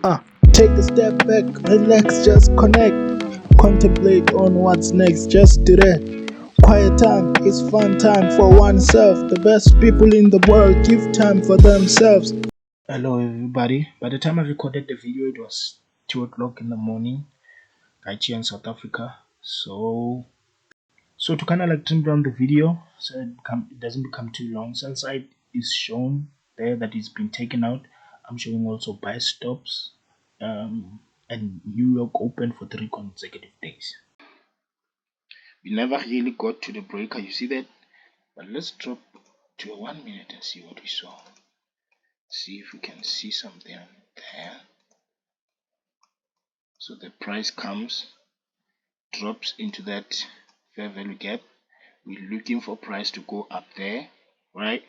Uh, Take a step back, relax, just connect. Contemplate on what's next, just do that. Quiet time is fun time for oneself. The best people in the world give time for themselves. Hello, everybody. By the time I recorded the video, it was 2 o'clock in the morning, right here in South Africa. So to kind of like trim down the video so it doesn't become too long, sell side is shown there that it's been taken out. I'm showing also buy stops, and New York open for 3 consecutive days. We never really got to the breaker, you see that? But let's drop to a 1 minute and see what we saw. See if we can see something there. So the price comes, drops into that fair value gap. We're looking for price to go up there, right?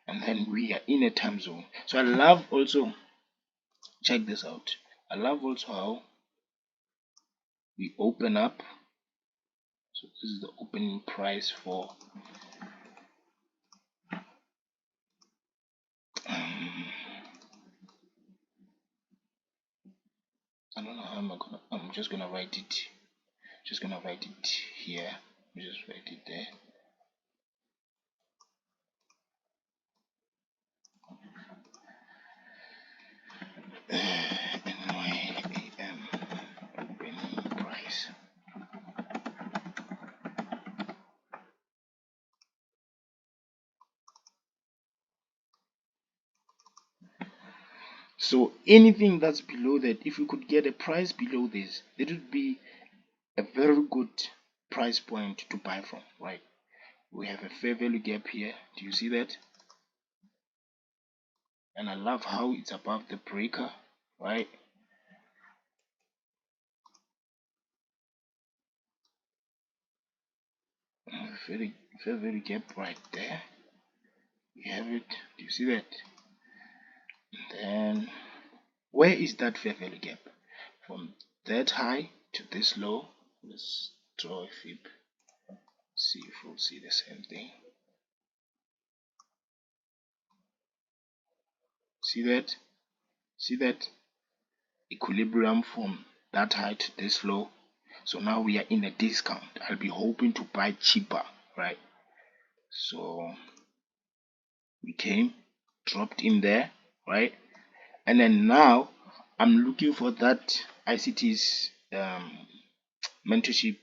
And then we are in a time zone. So I love also, check this out, I love also how we open up. So this is the opening price for I don't know how I'm just gonna write it here, just write it there. NYAM opening price. So anything that's below that, if we could get a price below this, it would be a very good price point to buy from, right? We have a fair value gap here. Do you see that? And I love how it's above the breaker, right? Fair value gap right there. We have it. Do you see that? And then where is that fair value gap? From that high to this low. Let's draw a fib. See if we'll see the same thing. See that? See that? Equilibrium from that high to this low. So now we are in a discount. I'll be hoping to buy cheaper, right? So we came, dropped in there, right? And then now I'm looking for that ICT's mentorship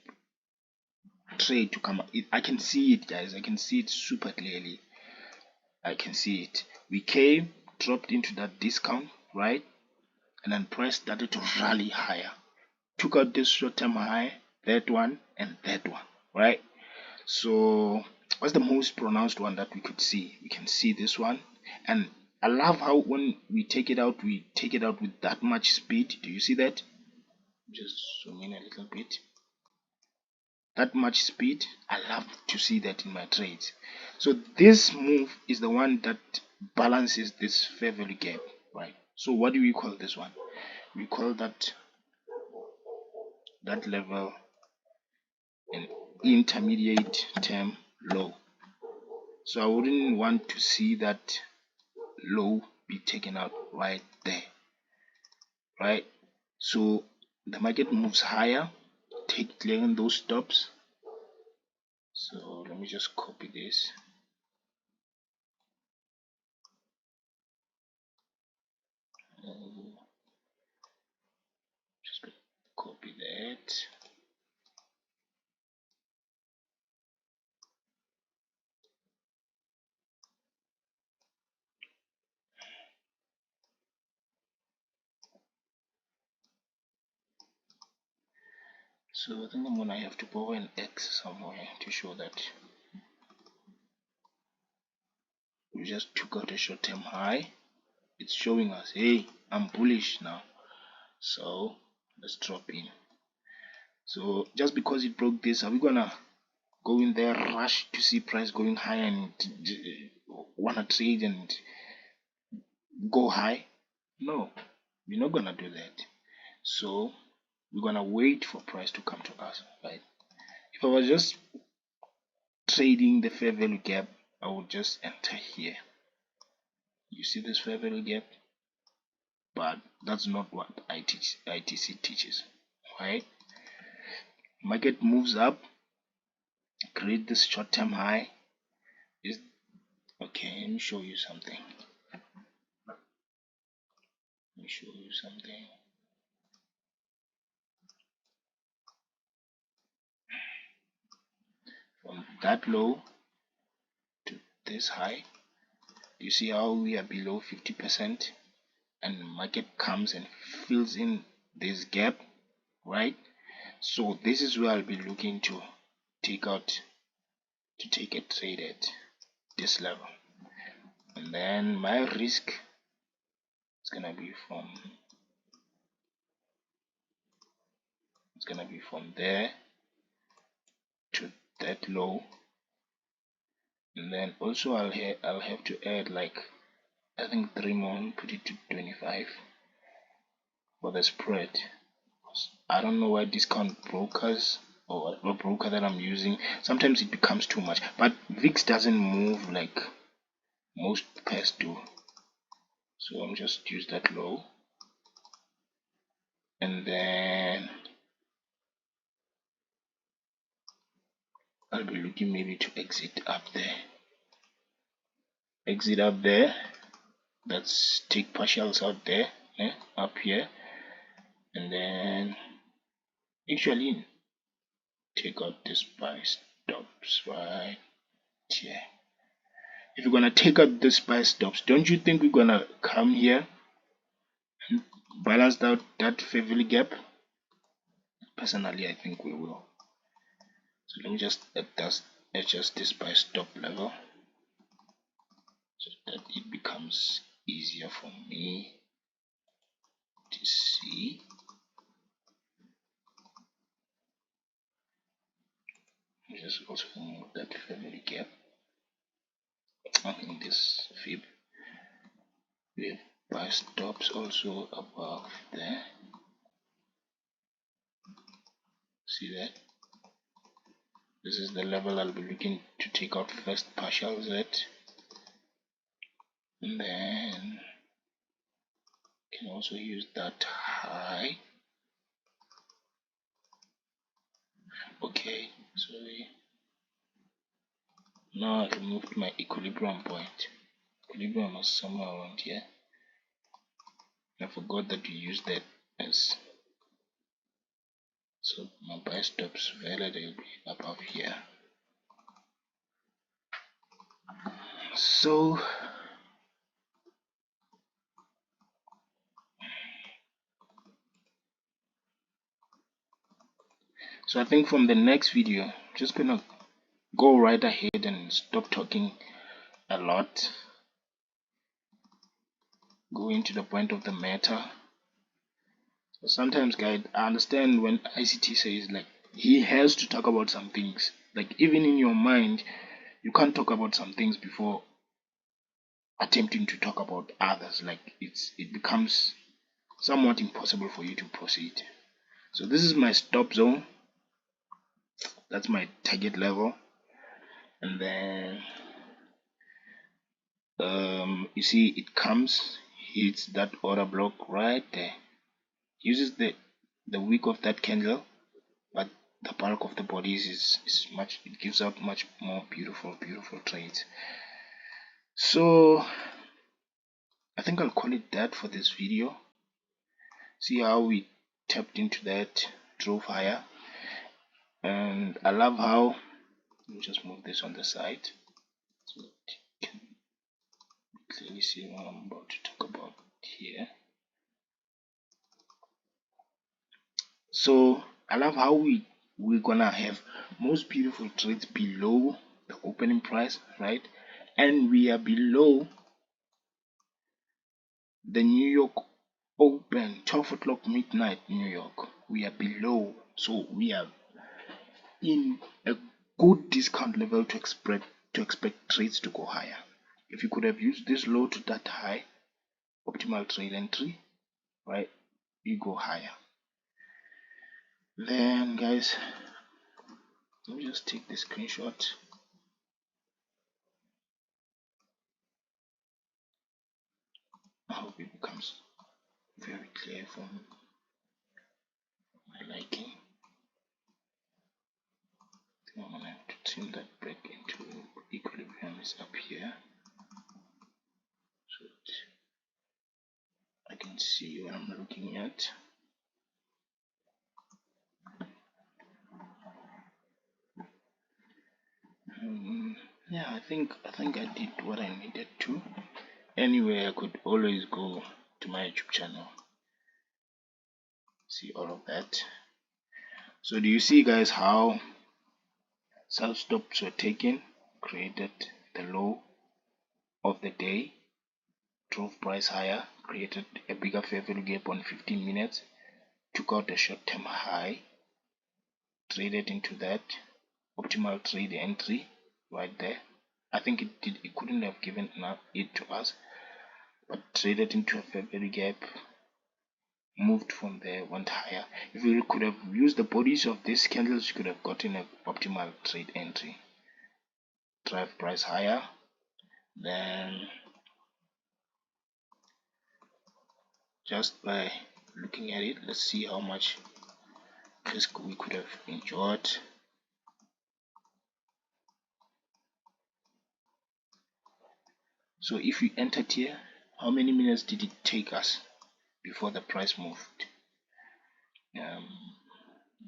trade to come up. I can see it, guys. I can see it super clearly. I can see it. We came, dropped into that discount, right? And then price started to rally higher. Took out this short-term high, that one, and that one, right? So what's the most pronounced one that we could see? We can see this one. And I love how when we take it out with that much speed. Do you see that? Just zoom in a little bit. That much speed, I love to see that in my trades. So this move is the one that balances this fair value gap, right? So what do we call this one? We call that level an intermediate term low. So I wouldn't want to see that low be taken out right there, right? So the market moves higher, clearing those stops. So let me just copy this. Just copy that. So I think I'm gonna have to borrow an X somewhere to show that we just took out a short-term high. It's showing us, hey, I'm bullish now. So let's drop in. So just because it broke this, are we gonna go in there, rush to see price going high and wanna trade and go high? No, we're not gonna do that. So we're gonna wait for price to come to us, right? If I was just trading the fair value gap, I would just enter here. You see this fair value gap? but that's not what ITC teaches. Right? Market moves up, create this short-term high. Is okay. Let me show you something. From that low to this high, you see how we are below 50%, and market comes and fills in this gap, right? So this is where I'll be looking to take a trade at this level, and then my risk is gonna be from there to that low, and then also I'll have to add like I think 3 more and put it to 25 for the spread. I don't know why discount brokers or whatever broker that I'm using, sometimes it becomes too much, but VIX doesn't move like most pairs do, so I'm just use that low, and then I'll be looking maybe to exit up there. Let's take partials out there, up here, and then actually take out this buy stops right here. If you're gonna take out this buy stops, don't you think we're gonna come here and balance out that fair value gap? Personally, I think we will. So let me just adjust this buy stop level so that it becomes easier for me to see. Just also move that fair value gap. I think this fib with buy stops also above there. See that? This is the level I'll be looking to take out first partials at, and then can also use that high. Okay, so now I removed my equilibrium point. Equilibrium was somewhere around here. I forgot that you use that as, so my buy stops value will be above here. So I think from the next video, I'm just gonna go right ahead and stop talking a lot, go into the point of the matter. So sometimes, guys, I understand when ICT says like he has to talk about some things, like even in your mind you can't talk about some things before attempting to talk about others, like it becomes somewhat impossible for you to proceed. So this is my stop zone, that's my target level, and then you see it comes, hits that order block right there, uses the wick of that candle, but the bulk of the bodies is much, it gives out much more beautiful trades. So I think I'll call it that for this video. See how we tapped into that, drove higher, and I love how, let me just move this on the side so that you can clearly see what I'm about to talk about here. So I love how we're gonna have most beautiful trades below the opening price, right? And we are below the New York open 12 o'clock midnight New York. We are below, so we are in a good discount level to expect trades to go higher. If you could have used this low to that high, optimal trade entry, right, you go higher. Then guys, let me just take the screenshot. I hope it becomes very clear for my liking. I'm gonna have to trim that back into equilibrium is up here, so I can see what I'm looking at. Yeah, I think I did what I needed to. Anyway, I could always go to my YouTube channel, see all of that. So do you see, guys, how sell stops were taken, created the low of the day, drove price higher, created a bigger fair value gap on 15 minutes, took out the short-term high, traded into that optimal trade entry right there. I think it couldn't have given it to us, but traded into a fair value gap, moved from there, went higher. If we could have used the bodies of these candles, we could have gotten an optimal trade entry, drive price higher. Then just by looking at it, let's see how much risk we could have enjoyed. So if we entered here, how many minutes did it take us before the price moved? Let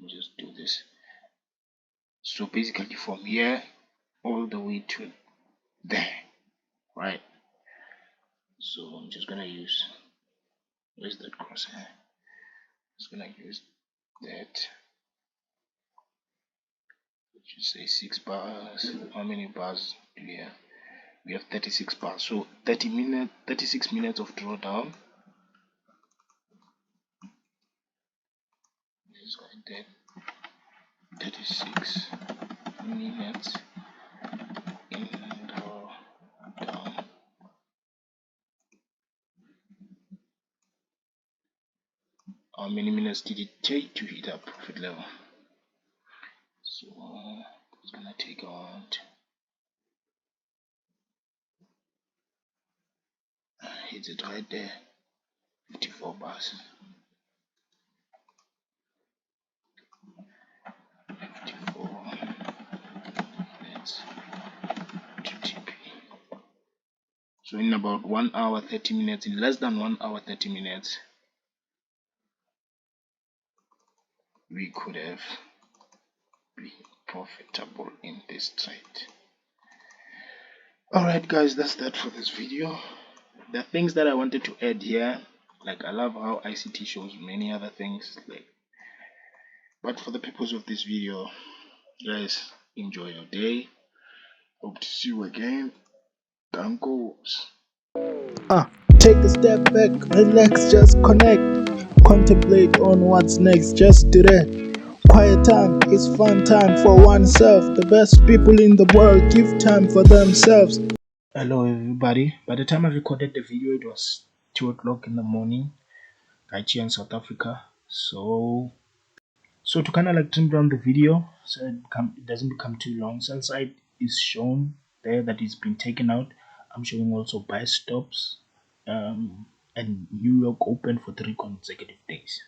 me just do this. So basically from here all the way to there, right? So I'm just gonna use, where's that crosshair? Just gonna use that. Just say 6 bars. How many bars do we have? We have 36 bars. So 36 minutes of drawdown. This is right there. 36 minutes in drawdown. How many minutes did it take to hit our profit level? So it's gonna take out, hits it right there, 54 bars. 54 minutes to TP. So in about 1 hour 30 minutes, in less than 1 hour 30 minutes, we could have been profitable in this trade. Alright guys, that's that for this video. The things that I wanted to add here, like I love how ICT shows many other things, like, but for the purpose of this video, guys, enjoy your day. Hope to see you again. Thankos. Take a step back, relax, just connect. Contemplate on what's next, just do that. Quiet time is fun time for oneself. The best people in the world give time for themselves. Hello everybody. By the time I recorded the video, it was 2 o'clock in the morning, right here in South Africa. So to kind of like trim down the video so it doesn't become too long, sell side is shown there that it's been taken out. I'm showing also buy stops, and New York open for 3 consecutive days.